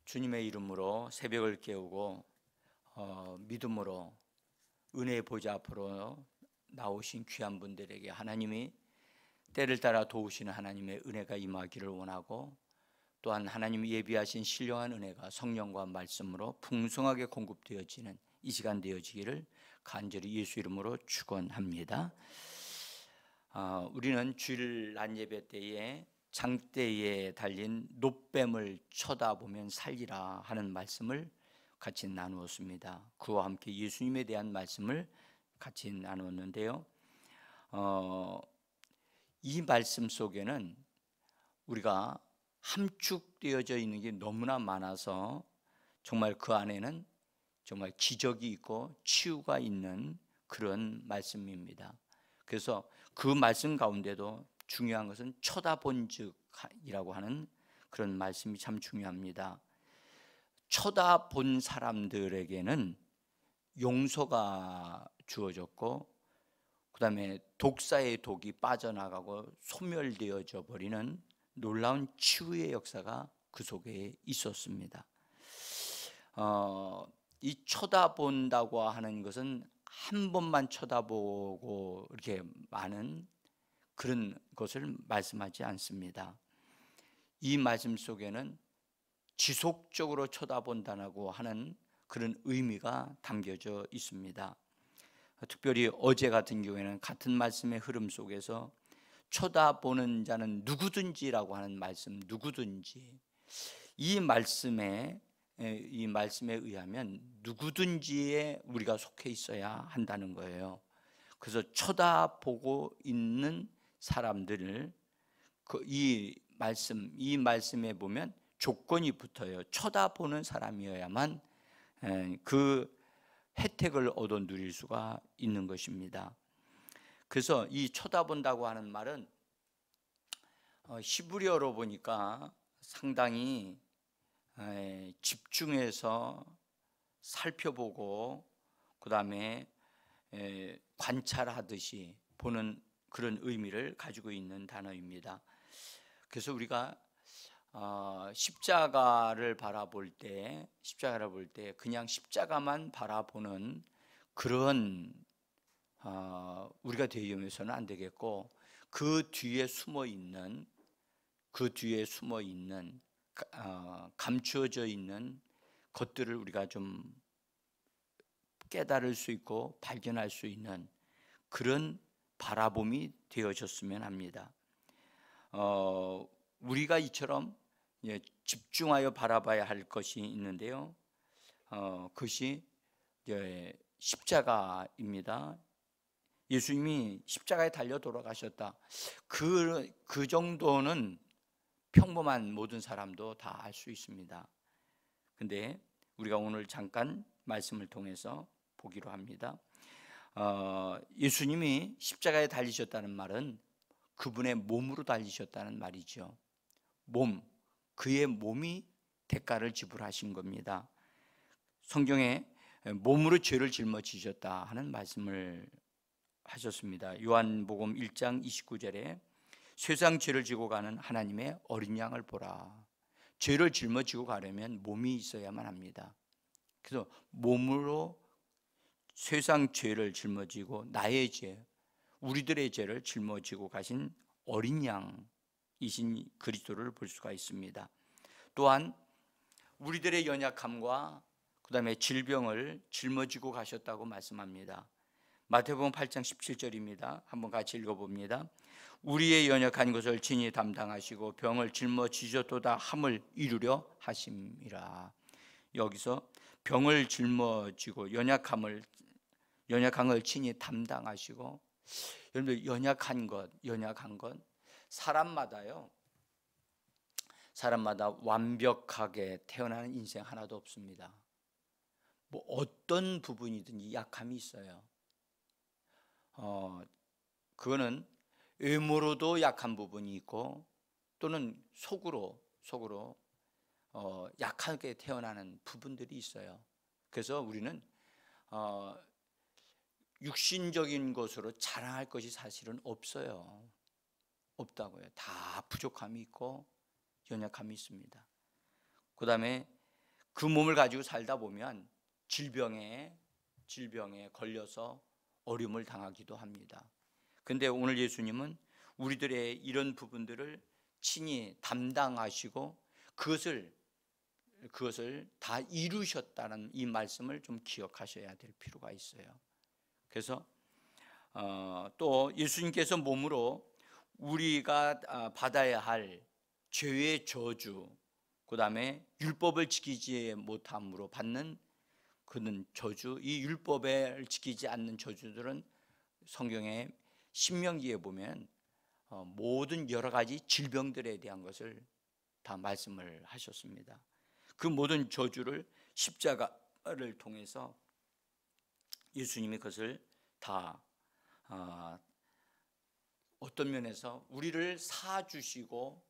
주님의 이름으로 새벽을 깨우고 믿음으로 은혜의 보좌 앞으로 나오신 귀한 분들에게 하나님이 때를 따라 도우시는 하나님의 은혜가 임하기를 원하고, 또한 하나님이 예비하신 신령한 은혜가 성령과 말씀으로 풍성하게 공급되어지는 이 시간 되어지기를 간절히 예수 이름으로 축원합니다. 우리는 주일 낮 예배 때에 장대에 달린 놋뱀을 쳐다보면 살리라 하는 말씀을 같이 나누었습니다. 그와 함께 예수님에 대한 말씀을 같이 나누었는데요. 이 말씀 속에는 우리가 함축되어져 있는 게 너무나 많아서 정말 그 안에는 정말 기적이 있고 치유가 있는 그런 말씀입니다. 그래서 그 말씀 가운데도 중요한 것은 쳐다본즉이라고 하는 그런 말씀이 참 중요합니다. 쳐다본 사람들에게는 용서가 주어졌고, 그 다음에 독사의 독이 빠져나가고 소멸되어져 버리는 놀라운 치유의 역사가 그 속에 있었습니다. 이 쳐다본다고 하는 것은 한 번만 쳐다보고 이렇게 많은 그런 것을 말씀하지 않습니다. 이 말씀 속에는 지속적으로 쳐다본다고 하는 그런 의미가 담겨져 있습니다. 특별히 어제 같은 경우에는 같은 말씀의 흐름 속에서 쳐다보는 자는 누구든지라고 하는 말씀, 누구든지, 이 말씀에 의하면 누구든지에 우리가 속해 있어야 한다는 거예요. 그래서 쳐다보고 있는 사람들을 이 말씀에 보면 조건이 붙어요. 쳐다보는 사람이어야만 그 혜택을 얻어 누릴 수가 있는 것입니다. 그래서 이 쳐다본다고 하는 말은 히브리어로 보니까 상당히 집중해서 살펴보고 그 다음에 관찰하듯이 보는 그런 의미를 가지고 있는 단어입니다. 그래서 우리가 십자가를 바라볼 때 그냥 십자가만 바라보는 그런 우리가 되어서는 안 되겠고, 그 뒤에 숨어 있는 감추어져 있는 것들을 우리가 좀 깨달을 수 있고 발견할 수 있는 그런 바라봄이 되어졌으면 합니다. 우리가 이처럼 집중하여 바라봐야 할 것이 있는데요. 그것이 십자가입니다. 예수님이 십자가에 달려 돌아가셨다. 그 정도는 평범한 모든 사람도 다 알 수 있습니다. 근데 우리가 오늘 잠깐 말씀을 통해서 보기로 합니다. 예수님이 십자가에 달리셨다는 말은 그분의 몸으로 달리셨다는 말이죠. 그의 몸이 대가를 지불하신 겁니다. 성경에 몸으로 죄를 짊어지셨다 하는 말씀을 하셨습니다. 요한복음 1장 29절에 세상 죄를 지고 가는 하나님의 어린 양을 보라. 죄를 짊어지고 가려면 몸이 있어야만 합니다. 그래서 몸으로 세상 죄를 짊어지고 나의 죄, 우리들의 죄를 짊어지고 가신 어린 양이신 그리스도를 볼 수가 있습니다. 또한 우리들의 연약함과 그 다음에 질병을 짊어지고 가셨다고 말씀합니다. 마태복음 8장 17절입니다. 한번 같이 읽어봅니다. 우리의 연약한 것을 친히 담당하시고 병을 짊어지셨도다 함을 이루려 하심이라. 여기서 병을 짊어지고 연약한 걸 친히 담당하시고, 여러분들 연약한 것 사람마다 완벽하게 태어나는 인생 하나도 없습니다. 뭐 어떤 부분이든지 약함이 있어요. 그거는 외모로도 약한 부분이 있고, 또는 속으로 약하게 태어나는 부분들이 있어요. 그래서 우리는 육신적인 것으로 자랑할 것이 사실은 없다고요. 다 부족함이 있고 연약함이 있습니다. 그 다음에 그 몸을 가지고 살다 보면 질병에 걸려서 어려움을 당하기도 합니다. 근데 오늘 예수님은 우리들의 이런 부분들을 친히 담당하시고 그것을 다 이루셨다는 이 말씀을 좀 기억하셔야 될 필요가 있어요. 그래서 또 예수님께서 몸으로 우리가 받아야 할 죄의 저주, 그 다음에 율법을 지키지 못함으로 받는 그는 저주, 이 율법을 지키지 않는 저주들은 성경의 신명기에 보면 모든 여러 가지 질병들에 대한 것을 다 말씀을 하셨습니다. 그 모든 저주를 십자가를 통해서 예수님이 그것을 다 어떤 면에서 우리를 사주시고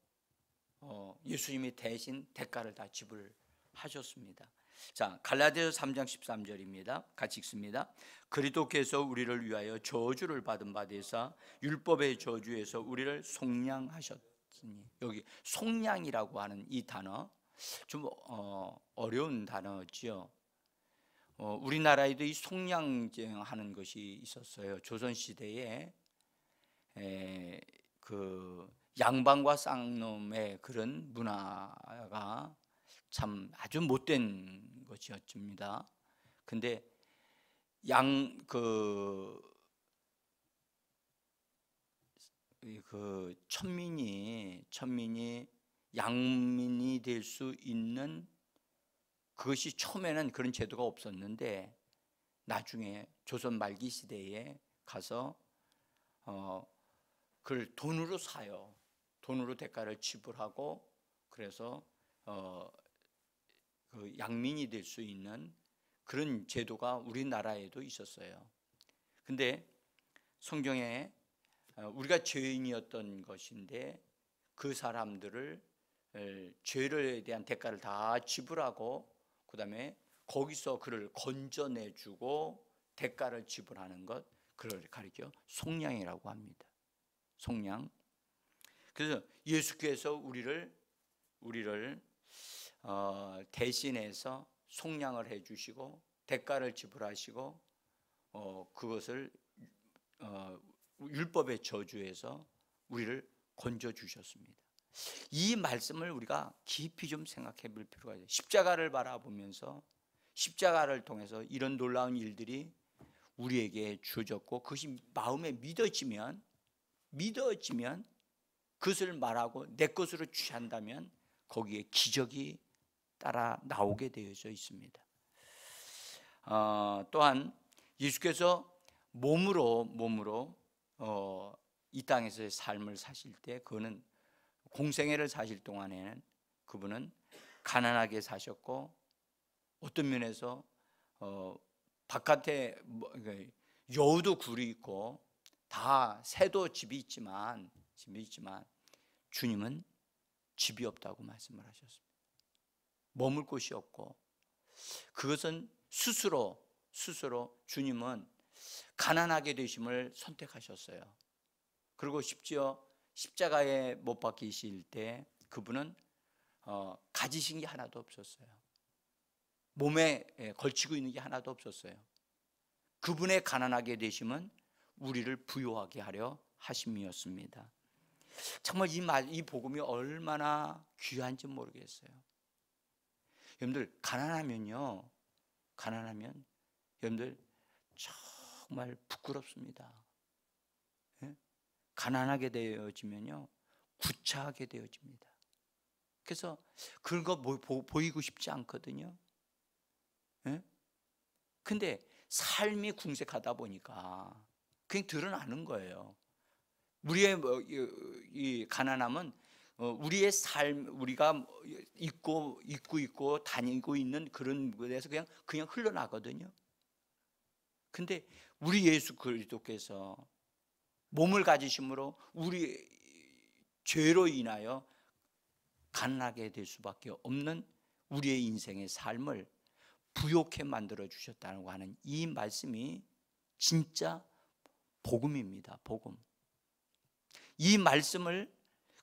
예수님이 대신 대가를 다 지불하셨습니다. 자, 갈라디아서 3장 13절입니다. 같이 읽습니다. 그리스도께서 우리를 위하여 저주를 받은 바 되사 율법의 저주에서 우리를 속량하셨으니, 여기 속량이라고 하는 이 단어 좀 어려운 단어지요. 우리나라에도 이 속량하는 것이 있었어요. 조선 시대에 그 양반과 쌍놈의 그런 문화가 참 아주 못된 것이었습니다. 근데 천민이 양민이 될 수 있는, 그것이 처음에는 그런 제도가 없었는데 나중에 조선 말기 시대에 가서 그걸 돈으로 사요. 돈으로 대가를 지불하고, 그래서 그 양민이 될 수 있는 그런 제도가 우리나라에도 있었어요. 근데 성경에 우리가 죄인이었던 것인데 그 사람들을 죄에 대한 대가를 다 지불하고, 그 다음에 거기서 그를 건져내주고 대가를 지불하는 것, 그걸 가리켜 속량이라고 합니다. 속량. 그래서 예수께서 우리를 대신해서 속량을 해주시고 대가를 지불하시고 그것을 율법의 저주에서 우리를 건져주셨습니다. 이 말씀을 우리가 깊이 좀 생각해 볼 필요가 있어요. 십자가를 바라보면서 십자가를 통해서 이런 놀라운 일들이 우리에게 주어졌고, 그것이 마음에 믿어지면 그것을 말하고 내 것으로 취한다면 거기에 기적이 따라 나오게 되어져 있습니다. 또한 예수께서 몸으로 이 땅에서의 삶을 사실 때, 그거는 공생애를 사실 동안에는 그분은 가난하게 사셨고, 어떤 면에서 바깥에 여우도 굴이 있고 다 새도 집이 있지만 주님은 집이 없다고 말씀을 하셨습니다. 머물 곳이 없고, 그것은 스스로 주님은 가난하게 되심을 선택하셨어요. 그리고 심지어 십자가에 못 박히실 때 그분은 가지신 게 하나도 없었어요. 몸에 걸치고 있는 게 하나도 없었어요. 그분의 가난하게 되심은 우리를 부유하게 하려 하심이었습니다. 정말 이 복음이 얼마나 귀한지 모르겠어요. 여러분들 가난하면 여러분들 정말 부끄럽습니다. 가난하게 되어지면요 구차하게 되어집니다. 그래서 그런 거 보이고 싶지 않거든요. 근데 삶이 궁색하다 보니까 그냥 드러나는 거예요. 우리의 이 가난함은 우리의 삶, 우리가 입고 다니고 있는 그런 곳에서 그냥 흘러나거든요. 근데 우리 예수 그리스도께서 몸을 가지심으로 우리 죄로 인하여 가난하게 될 수밖에 없는 우리의 인생의 삶을 부욕해 만들어 주셨다고 하는 이 말씀이 진짜 복음입니다. 복음. 이 말씀을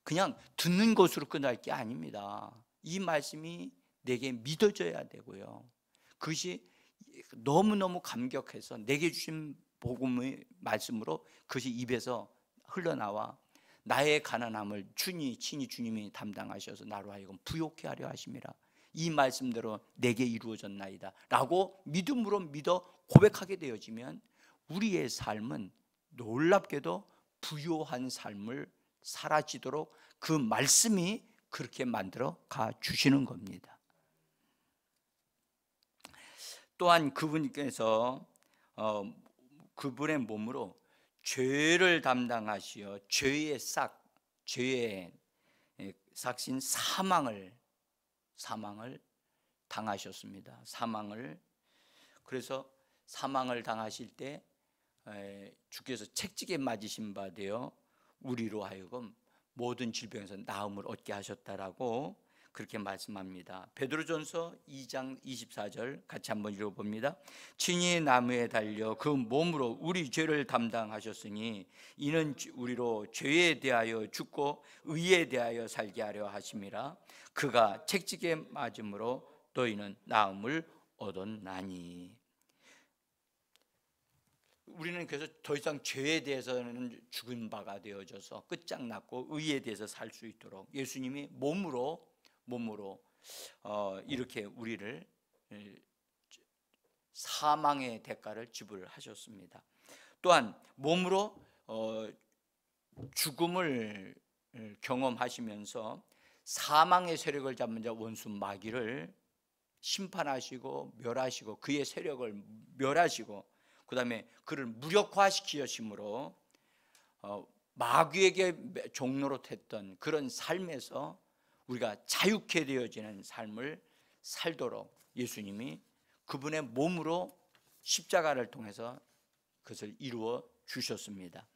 그냥 듣는 것으로 끝날 게 아닙니다. 이 말씀이 내게 믿어져야 되고요. 그것이 너무너무 감격해서 내게 주신 복음의 말씀으로 그것이 입에서 흘러나와 나의 가난함을 친히 주님이 담당하셔서 나로 하여금 부욕해 하려 하심이라. 이 말씀대로 내게 이루어졌나이다 라고 믿음으로 믿어 고백하게 되어지면 우리의 삶은 놀랍게도 부요한 삶을 살아지도록 그 말씀이 그렇게 만들어 가 주시는 겁니다. 또한 그분께서 그분의 몸으로 죄를 담당하시어 죄의 삭신 사망을 당하셨습니다. 그래서 사망을 당하실 때 주께서 책찍에 맞으신 바 되어 우리로 하여금 모든 질병에서 나음을 얻게 하셨다라고 그렇게 말씀합니다. 베드로전서 2장 24절 같이 한번 읽어봅니다. 친히 나무에 달려 그 몸으로 우리 죄를 담당하셨으니 이는 우리로 죄에 대하여 죽고 의에 대하여 살게 하려 하심이라. 그가 책찍에 맞음으로 너희는 나음을 얻었나니. 우리는 그래서 더 이상 죄에 대해서는 죽은 바가 되어져서 끝장났고 의에 대해서 살 수 있도록 예수님이 몸으로 이렇게 우리를 사망의 대가를 지불하셨습니다. 또한 몸으로 죽음을 경험하시면서 사망의 세력을 잡는 자 원수 마귀를 심판하시고 멸하시고 그의 세력을 멸하시고 그 다음에 그를 무력화시키심으로 마귀에게 종로로 했던 그런 삶에서 우리가 자유케 되어지는 삶을 살도록 예수님이 그분의 몸으로 십자가를 통해서 그것을 이루어 주셨습니다.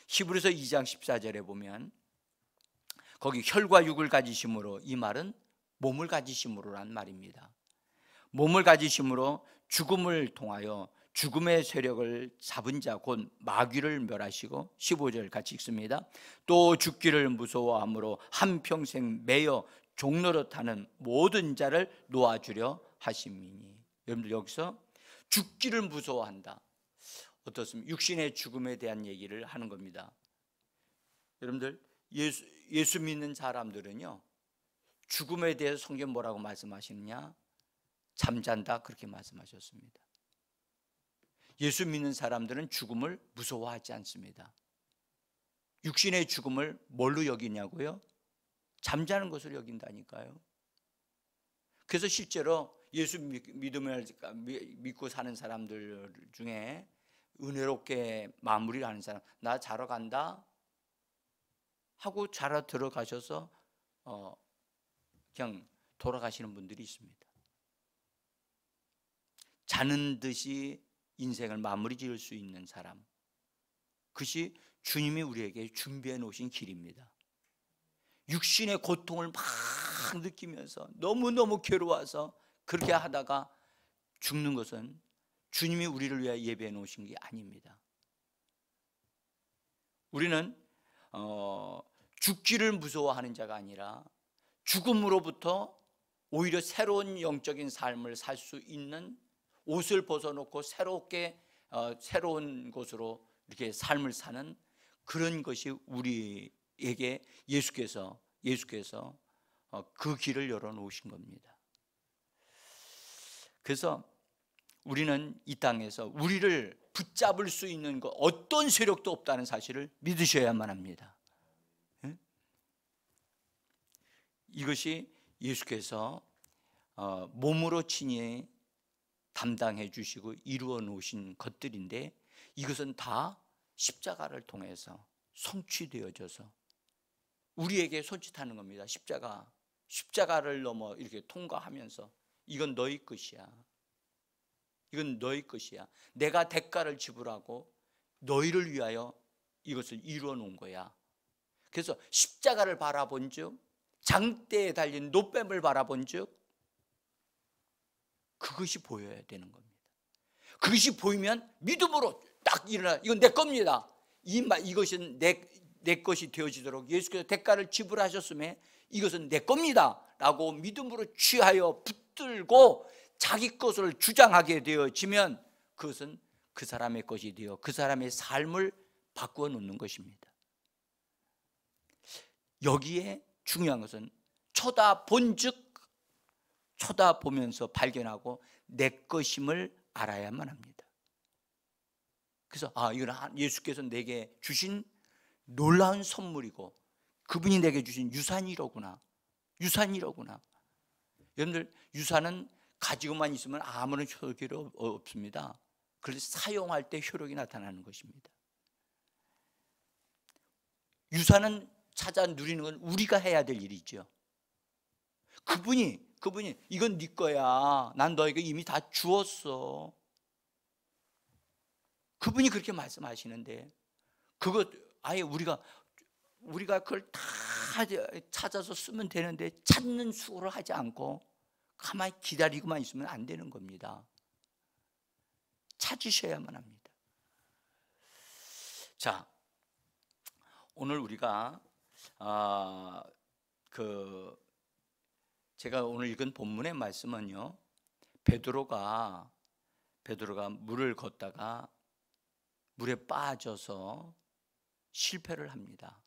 히브리서 2장 14절에 보면 거기 혈과 육을 가지심으로, 이 말은 몸을 가지심으로란 말입니다. 몸을 가지심으로 죽음을 통하여 죽음의 세력을 잡은 자 곧 마귀를 멸하시고, 15절 같이 읽습니다. 또 죽기를 무서워함으로 한평생 매여 종노릇하는 모든 자를 놓아주려 하심이니. 여러분들 여기서 죽기를 무서워한다, 어떻습니까? 육신의 죽음에 대한 얘기를 하는 겁니다. 여러분들 예수 믿는 사람들은요, 죽음에 대해서 성경 뭐라고 말씀하시느냐? 잠잔다, 그렇게 말씀하셨습니다. 예수 믿는 사람들은 죽음을 무서워하지 않습니다. 육신의 죽음을 뭘로 여기냐고요? 잠자는 것으로 여긴다니까요. 그래서 실제로 예수 믿고 사는 사람들 중에 은혜롭게 마무리를 하는 사람, 나 자러 간다 하고 자러 들어가셔서 그냥 돌아가시는 분들이 있습니다. 자는 듯이 인생을 마무리 지을 수 있는 사람, 그것이 주님이 우리에게 준비해 놓으신 길입니다. 육신의 고통을 막 느끼면서 너무너무 괴로워서 그렇게 하다가 죽는 것은 주님이 우리를 위해 예배해 놓으신 게 아닙니다. 우리는 죽기를 무서워하는 자가 아니라 죽음으로부터 오히려 새로운 영적인 삶을 살 수 있는, 옷을 벗어놓고 새롭게 새로운 곳으로 이렇게 삶을 사는 그런 것이 우리에게 예수께서 그 길을 열어놓으신 겁니다. 그래서 우리는 이 땅에서 우리를 붙잡을 수 있는 것, 어떤 세력도 없다는 사실을 믿으셔야만 합니다. 이것이 예수께서 몸으로 친히 담당해 주시고 이루어 놓으신 것들인데, 이것은 다 십자가를 통해서 성취되어져서 우리에게 손짓하는 겁니다. 십자가를 넘어 이렇게 통과하면서 이건 너희 것이야, 이건 너희 것이야, 내가 대가를 지불하고 너희를 위하여 이것을 이루어 놓은 거야. 그래서 십자가를 바라본 즉, 장대에 달린 노뱀을 바라본 즉, 그것이 보여야 되는 겁니다. 그것이 보이면 믿음으로 딱 일어나, 이건 내 겁니다, 이것은 내 것이 되어지도록 예수께서 대가를 지불하셨음에 이것은 내 겁니다 라고 믿음으로 취하여 붙들고 자기 것을 주장하게 되어지면 그것은 그 사람의 것이 되어 그 사람의 삶을 바꾸어 놓는 것입니다. 여기에 중요한 것은 쳐다본즉 쳐다보면서 발견하고 내 것임을 알아야만 합니다. 그래서 이건 예수께서 내게 주신 놀라운 선물이고 그분이 내게 주신 유산이로구나. 여러분들, 유산은 가지고만 있으면 아무런 효력이 없습니다. 그래서 사용할 때 효력이 나타나는 것입니다. 유산은 찾아 누리는 건 우리가 해야 될 일이죠. 그분이 이건 네 거야. 난 너에게 이미 다 주었어. 그분이 그렇게 말씀하시는데 그것 아예 우리가 그걸 다 찾아서 쓰면 되는데 찾는 수고를 하지 않고 가만히 기다리고만 있으면 안 되는 겁니다. 찾으셔야만 합니다. 자, 오늘 우리가 제가 오늘 읽은 본문의 말씀은요, 베드로가 물을 걷다가 물에 빠져서 실패를 합니다.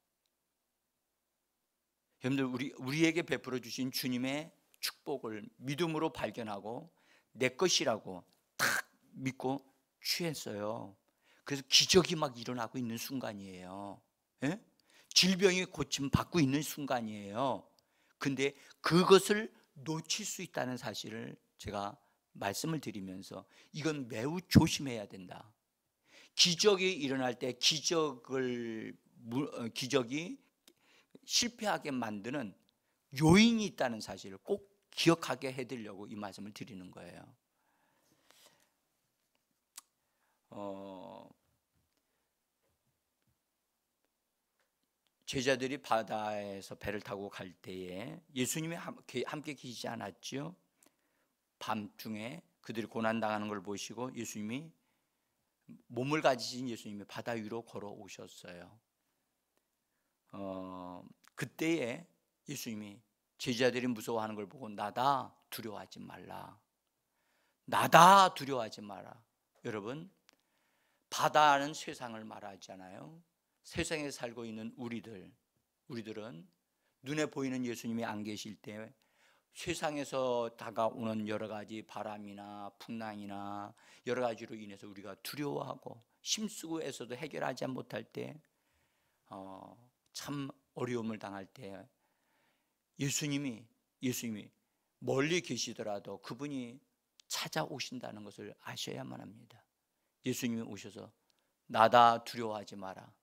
여러분들, 우리에게 베풀어 주신 주님의 축복을 믿음으로 발견하고 내 것이라고 탁 믿고 취했어요. 그래서 기적이 막 일어나고 있는 순간이에요. 예? 질병이 고침 받고 있는 순간이에요. 근데 그것을 놓칠 수 있다는 사실을 제가 말씀을 드리면서 이건 매우 조심해야 된다. 기적이 일어날 때 기적이 실패하게 만드는 요인이 있다는 사실을 꼭 기억하게 해드리려고 이 말씀을 드리는 거예요. 제자들이 바다에서 배를 타고 갈 때에 예수님이 함께 계시지 않았죠? 밤중에 그들이 고난당하는 걸 보시고 예수님이 몸을 가지신 예수님이 바다 위로 걸어오셨어요. 그때에 예수님이 제자들이 무서워하는 걸 보고 나다 두려워하지 말라. 여러분, 바다는 세상을 말하잖아요. 세상에 살고 있는 우리들은 눈에 보이는 예수님이 안 계실 때 세상에서 다가오는 여러 가지 바람이나 풍랑이나 여러 가지로 인해서 우리가 두려워하고 힘쓰고 애써도 해결하지 못할 때 참 어려움을 당할 때 예수님이 멀리 계시더라도 그분이 찾아오신다는 것을 아셔야만 합니다. 예수님이 오셔서 나다 두려워하지 마라.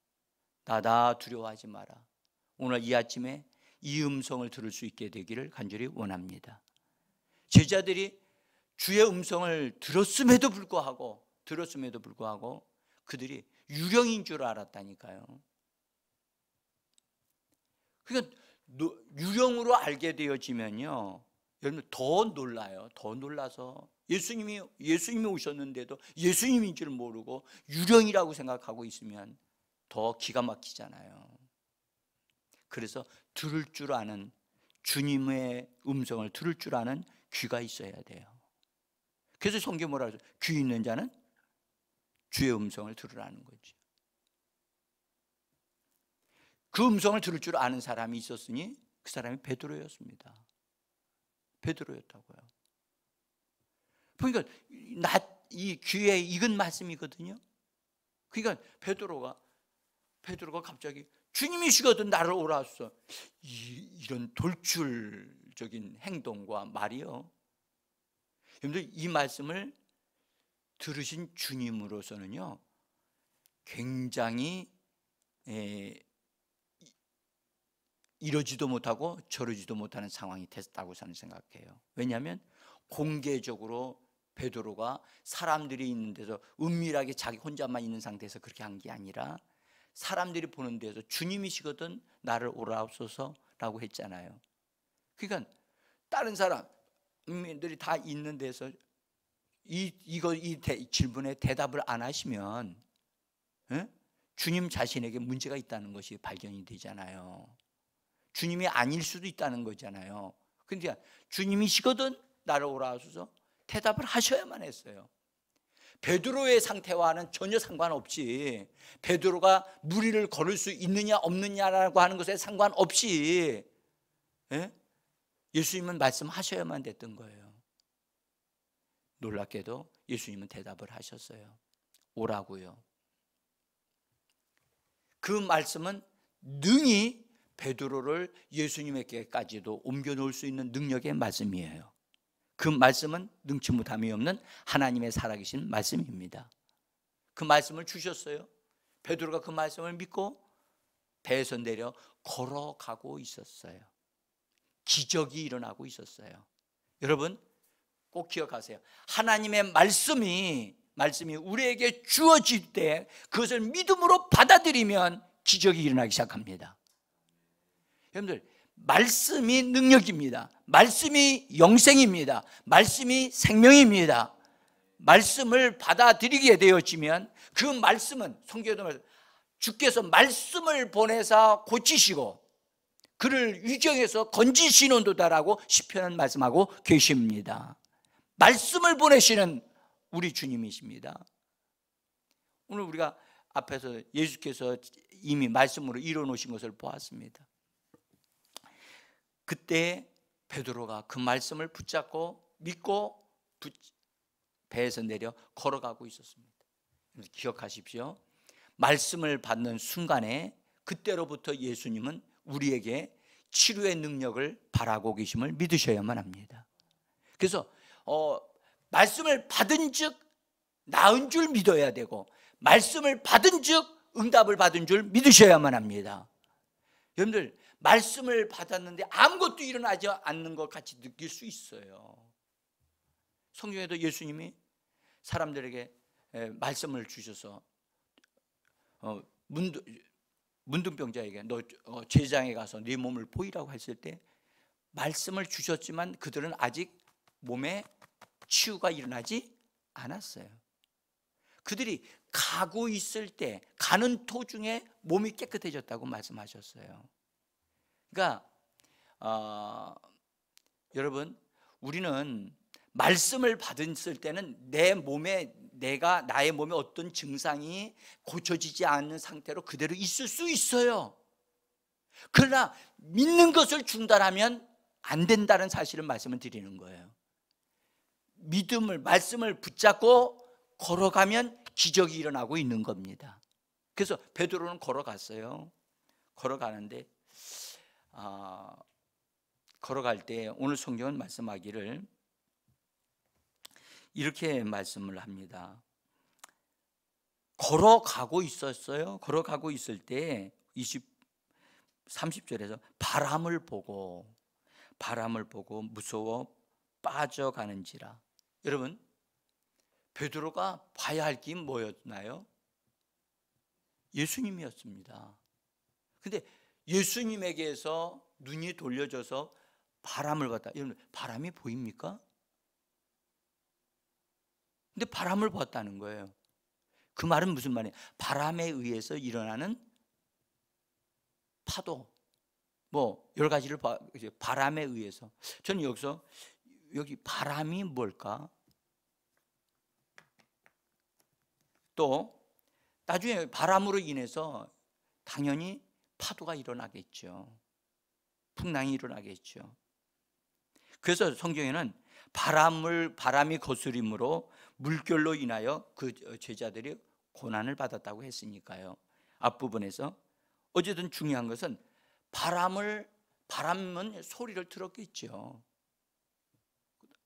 오늘 이 아침에 이 음성을 들을 수 있게 되기를 간절히 원합니다. 제자들이 주의 음성을 들었음에도 불구하고 그들이 유령인 줄 알았다니까요. 그러니까 유령으로 알게 되어지면요, 여러분 더 놀라요. 더 놀라서 예수님이 오셨는데도 예수님인 줄 모르고 유령이라고 생각하고 있으면 더 기가 막히잖아요. 그래서 들을 줄 아는, 주님의 음성을 들을 줄 아는 귀가 있어야 돼요. 그래서 성경 뭐라 그러죠? 귀 있는 자는 주의 음성을 들으라는 거죠. 그 음성을 들을 줄 아는 사람이 있었으니 그 사람이 베드로였습니다. 베드로였다고요. 그러니까 이 귀에 익은 말씀이거든요. 그러니까 베드로가 갑자기 주님이시거든 나를 오라 하소서. 이런 돌출적인 행동과 말이요. 여러분들, 이 말씀을 들으신 주님으로서는요, 굉장히 이러지도 못하고 저러지도 못하는 상황이 됐다고 저는 생각해요. 왜냐하면 공개적으로 베드로가 사람들이 있는 데서 은밀하게 자기 혼자만 있는 상태에서 그렇게 한 게 아니라 사람들이 보는 데서 주님이시거든 나를 오라옵소서라고 했잖아요. 그러니까 다른 사람들이 다 있는 데서 이 질문에 대답을 안 하시면 주님 자신에게 문제가 있다는 것이 발견이 되잖아요. 주님이 아닐 수도 있다는 거잖아요. 그러니까 주님이시거든 나를 오라 하소서 대답을 하셔야만 했어요. 베드로의 상태와는 전혀 상관없이, 베드로가 무리를 걸을 수 있느냐 없느냐라고 하는 것에 상관없이 예수님은 말씀하셔야만 됐던 거예요. 놀랍게도 예수님은 대답을 하셨어요. 오라고요. 그 말씀은 능히 베드로를 예수님에게까지도 옮겨놓을 수 있는 능력의 말씀이에요. 그 말씀은 능치 못함이 없는 하나님의 살아계신 말씀입니다. 그 말씀을 주셨어요. 베드로가 그 말씀을 믿고 배에서 내려 걸어가고 있었어요. 기적이 일어나고 있었어요. 여러분 꼭 기억하세요. 하나님의 말씀이 우리에게 주어질 때 그것을 믿음으로 받아들이면 기적이 일어나기 시작합니다. 여러분들, 말씀이 능력입니다. 말씀이 영생입니다. 말씀이 생명입니다. 말씀을 받아들이게 되어지면 그 말씀은, 성경에도 말씀, 주께서 말씀을 보내사 고치시고 그를 위경에서 건지시는도다라고 시편은 말씀하고 계십니다. 말씀을 보내시는 우리 주님이십니다. 오늘 우리가 앞에서 예수께서 이미 말씀으로 이뤄놓으신 것을 보았습니다. 그때 베드로가 그 말씀을 붙잡고 믿고 배에서 내려 걸어가고 있었습니다. 기억하십시오. 말씀을 받는 순간에 그때로부터 예수님은 우리에게 치료의 능력을 바라고 계심을 믿으셔야만 합니다. 그래서 말씀을 받은 즉 나은 줄 믿어야 되고, 말씀을 받은 즉 응답을 받은 줄 믿으셔야만 합니다. 여러분들, 말씀을 받았는데 아무것도 일어나지 않는 것 같이 느낄 수 있어요. 성경에도 예수님이 사람들에게 말씀을 주셔서 문둥병자에게 너 제장에 가서 네 몸을 보이라고 했을 때 말씀을 주셨지만 그들은 아직 몸에 치유가 일어나지 않았어요. 그들이 가고 있을 때, 가는 도중에 몸이 깨끗해졌다고 말씀하셨어요. 그러니까 여러분, 우리는 말씀을 받았을 때는 나의 몸에 어떤 증상이 고쳐지지 않는 상태로 그대로 있을 수 있어요. 그러나 믿는 것을 중단하면 안 된다는 사실을 말씀을 드리는 거예요. 말씀을 붙잡고 걸어가면 기적이 일어나고 있는 겁니다. 그래서 베드로는 걸어갔어요. 걸어가는데 걸어갈 때 오늘 성경은 말씀하기를 이렇게 말씀을 합니다. 걸어가고 있었어요. 걸어가고 있을 때 30절에서 바람을 보고 무서워 빠져가는지라. 여러분, 베드로가 봐야 할 게 뭐였나요? 예수님이었습니다. 근데 예수님에게서 눈이 돌려져서 바람을 봤다. 여러분, 바람이 보입니까? 근데 바람을 봤다는 거예요. 그 말은 무슨 말이에요? 바람에 의해서 일어나는 파도, 여러 가지를 바람에 의해서. 저는 여기 바람이 뭘까? 또 나중에 바람으로 인해서 당연히 파도가 일어나겠죠. 풍랑이 일어나겠죠. 그래서 성경에는 바람이 거스림으로 물결로 인하여 그 제자들이 고난을 받았다고 했으니까요. 앞부분에서 어쨌든 중요한 것은 바람은 소리를 들었겠죠.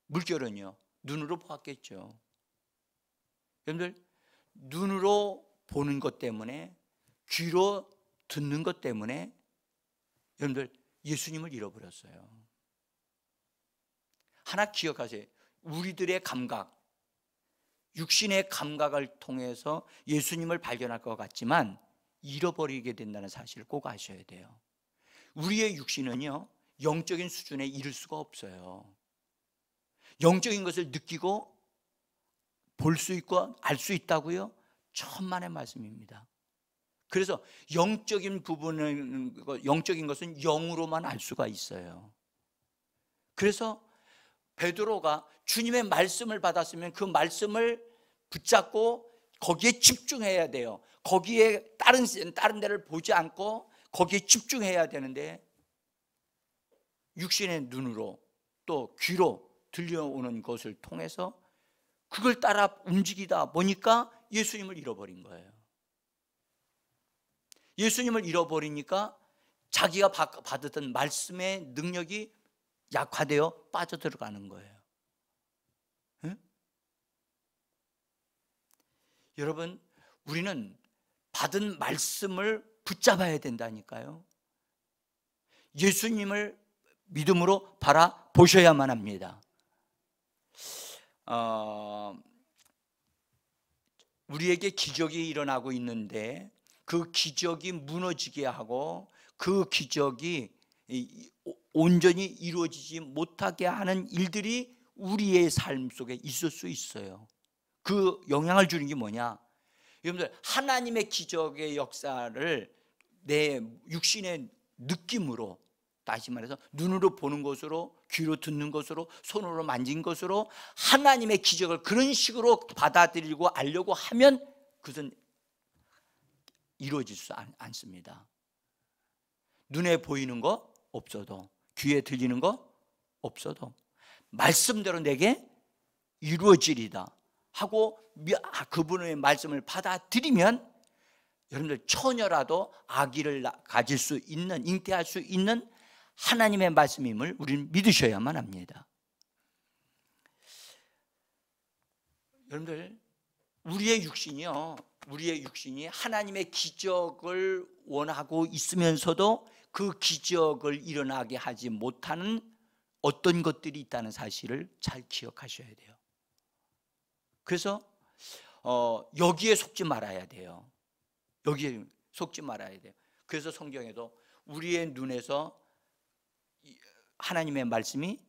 물결은요, 눈으로 보았겠죠. 여러분들, 눈으로 보는 것 때문에, 귀로 듣는 것 때문에 여러분들 예수님을 잃어버렸어요. 하나 기억하세요. 우리들의 감각, 육신의 감각을 통해서 예수님을 발견할 것 같지만 잃어버리게 된다는 사실을 꼭 아셔야 돼요. 우리의 육신은요, 영적인 수준에 이를 수가 없어요. 영적인 것을 느끼고 볼 수 있고 알 수 있다고요? 천만의 말씀입니다. 그래서 영적인 영적인 것은 영으로만 알 수가 있어요. 그래서 베드로가 주님의 말씀을 받았으면 그 말씀을 붙잡고 거기에 집중해야 돼요. 거기에 다른 데를 보지 않고 거기에 집중해야 되는데, 육신의 눈으로 또 귀로 들려오는 것을 통해서 그걸 따라 움직이다 보니까 예수님을 잃어버린 거예요. 예수님을 잃어버리니까 자기가 받았던 말씀의 능력이 약화되어 빠져들어가는 거예요. 응? 여러분, 우리는 받은 말씀을 붙잡아야 된다니까요. 예수님을 믿음으로 바라보셔야만 합니다. 우리에게 기적이 일어나고 있는데 그 기적이 무너지게 하고 그 기적이 온전히 이루어지지 못하게 하는 일들이 우리의 삶 속에 있을 수 있어요. 그 영향을 주는 게 뭐냐? 여러분들, 하나님의 기적의 역사를 내 육신의 느낌으로, 다시 말해서 눈으로 보는 것으로, 귀로 듣는 것으로, 손으로 만진 것으로 하나님의 기적을 그런 식으로 받아들이고 알려고 하면 그것은 이루어질 수 않습니다. 눈에 보이는 거 없어도, 귀에 들리는 거 없어도 말씀대로 내게 이루어지리다 하고 그분의 말씀을 받아들이면 여러분들 처녀라도 아기를 가질 수 있는, 잉태할 수 있는 하나님의 말씀임을 우리는 믿으셔야만 합니다. 여러분들, 우리의 육신이 하나님의 기적을 원하고 있으면서도 그 기적을 일어나게 하지 못하는 어떤 것들이 있다는 사실을 잘 기억하셔야 돼요. 그래서 여기에 속지 말아야 돼요. 여기에 속지 말아야 돼요. 그래서 성경에도 우리의 눈에서 하나님의 말씀이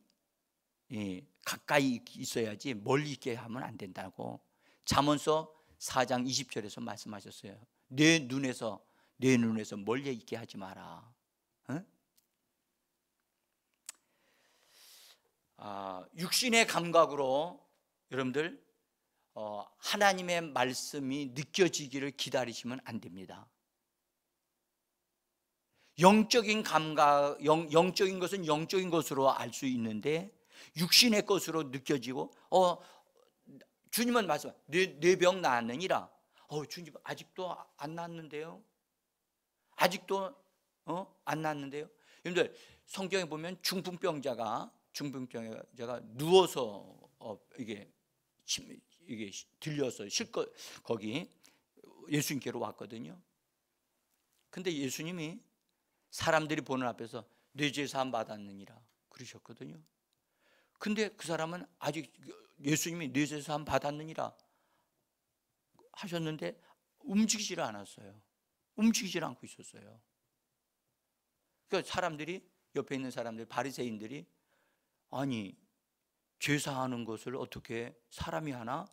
가까이 있어야지 멀리 있게 하면 안 된다고 잠언서 4장 20절에서 말씀하셨어요. 내 눈에서 멀리 있게 하지 마라. 응? 육신의 감각으로 여러분들 하나님의 말씀이 느껴지기를 기다리시면 안 됩니다. 영적인 감각, 영적인 것은 영적인 것으로 알 수 있는데 육신의 것으로 느껴지고 주님은 말씀, 내 병 나았느니라. 주님 아직도 안 나았는데요. 아직도 안 나았는데요. 여러분들, 성경에 보면 중풍병자가 누워서 이게 들려서 실컷 거기 예수님께로 왔거든요. 근데 예수님이 사람들이 보는 앞에서 뇌죄 사함 받았느니라 그러셨거든요. 근데 그 사람은 아직 예수님이 뇌죄 사함 받았느니라 하셨는데 움직이질 않았어요. 움직이질 않고 있었어요. 그러니까 사람들이, 옆에 있는 사람들, 바리새인들이, 아니 죄 사하는 것을 어떻게 사람이 하나?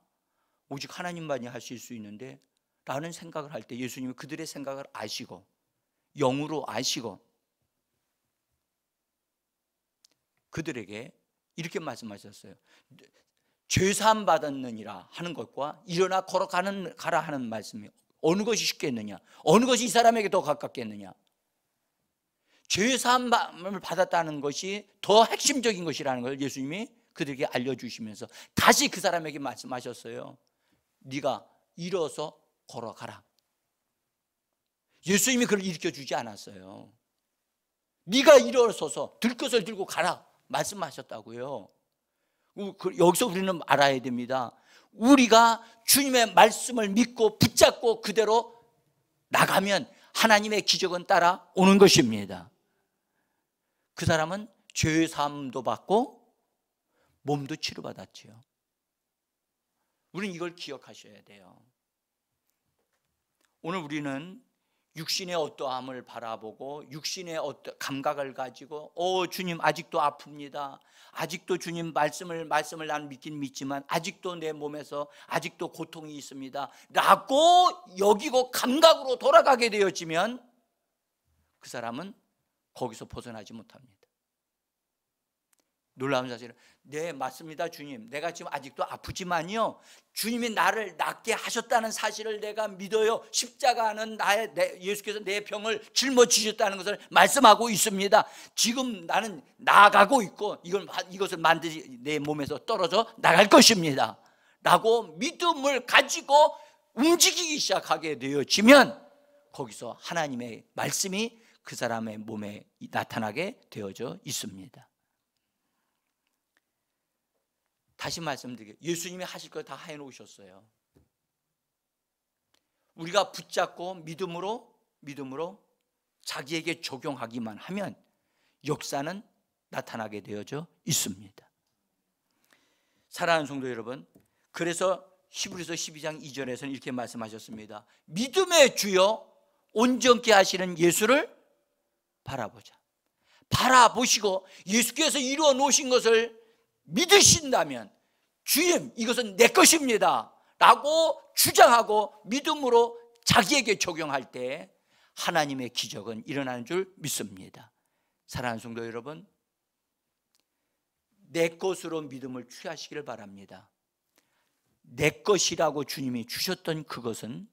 오직 하나님만이 하실 수 있는데 라는 생각을 할 때 예수님이 그들의 생각을 아시고 영으로 아시고 그들에게 이렇게 말씀하셨어요. 죄 사함 받았느니라 하는 것과 일어나 가라 하는 말씀이 어느 것이 쉽겠느냐? 어느 것이 이 사람에게 더 가깝겠느냐? 죄 사함을 받았다는 것이 더 핵심적인 것이라는 걸 예수님이 그들에게 알려주시면서 다시 그 사람에게 말씀하셨어요. 네가 일어서 걸어가라. 예수님이 그걸 일으켜주지 않았어요. 네가 일어서서 들것을 들고 가라 말씀하셨다고요. 여기서 우리는 알아야 됩니다. 우리가 주님의 말씀을 믿고 붙잡고 그대로 나가면 하나님의 기적은 따라오는 것입니다. 그 사람은 죄 사함도 받고 몸도 치료받았지요. 우리는 이걸 기억하셔야 돼요. 오늘 우리는 육신의 어떠함을 바라보고 육신의 감각을 가지고 주님 아직도 아픕니다. 아직도 주님 말씀을 난 믿긴 믿지만 아직도 내 몸에서 아직도 고통이 있습니다 라고 여기고 감각으로 돌아가게 되어지면 그 사람은 거기서 벗어나지 못합니다. 놀라운 사실은 네 맞습니다 주님, 내가 지금 아직도 아프지만요 주님이 나를 낫게 하셨다는 사실을 내가 믿어요. 십자가는 예수께서 내 병을 짊어지셨다는 것을 말씀하고 있습니다. 지금 나는 나아가고 있고 이것을 반드시 내 몸에서 떨어져 나갈 것입니다 라고 믿음을 가지고 움직이기 시작하게 되어지면 거기서 하나님의 말씀이 그 사람의 몸에 나타나게 되어져 있습니다. 다시 말씀드릴게요. 예수님이 하실 거 다 해놓으셨어요. 우리가 붙잡고 믿음으로 자기에게 적용하기만 하면 역사는 나타나게 되어져 있습니다. 사랑하는 성도 여러분, 그래서 히브리서 12장 2절에서는 이렇게 말씀하셨습니다. 믿음의 주여 온전케 하시는 예수를 바라보시고 예수께서 이루어 놓으신 것을 믿으신다면 주님 이것은 내 것입니다 라고 주장하고 믿음으로 자기에게 적용할 때 하나님의 기적은 일어나는 줄 믿습니다. 사랑하는 성도 여러분, 내 것으로 믿음을 취하시기를 바랍니다. 내 것이라고 주님이 주셨던 그것은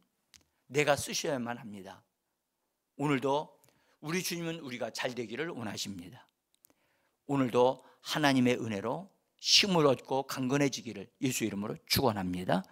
내가 쓰셔야만 합니다. 오늘도 우리 주님은 우리가 잘 되기를 원하십니다. 오늘도 하나님의 은혜로 힘을 얻고 강건해지기를 예수 이름으로 축원합니다.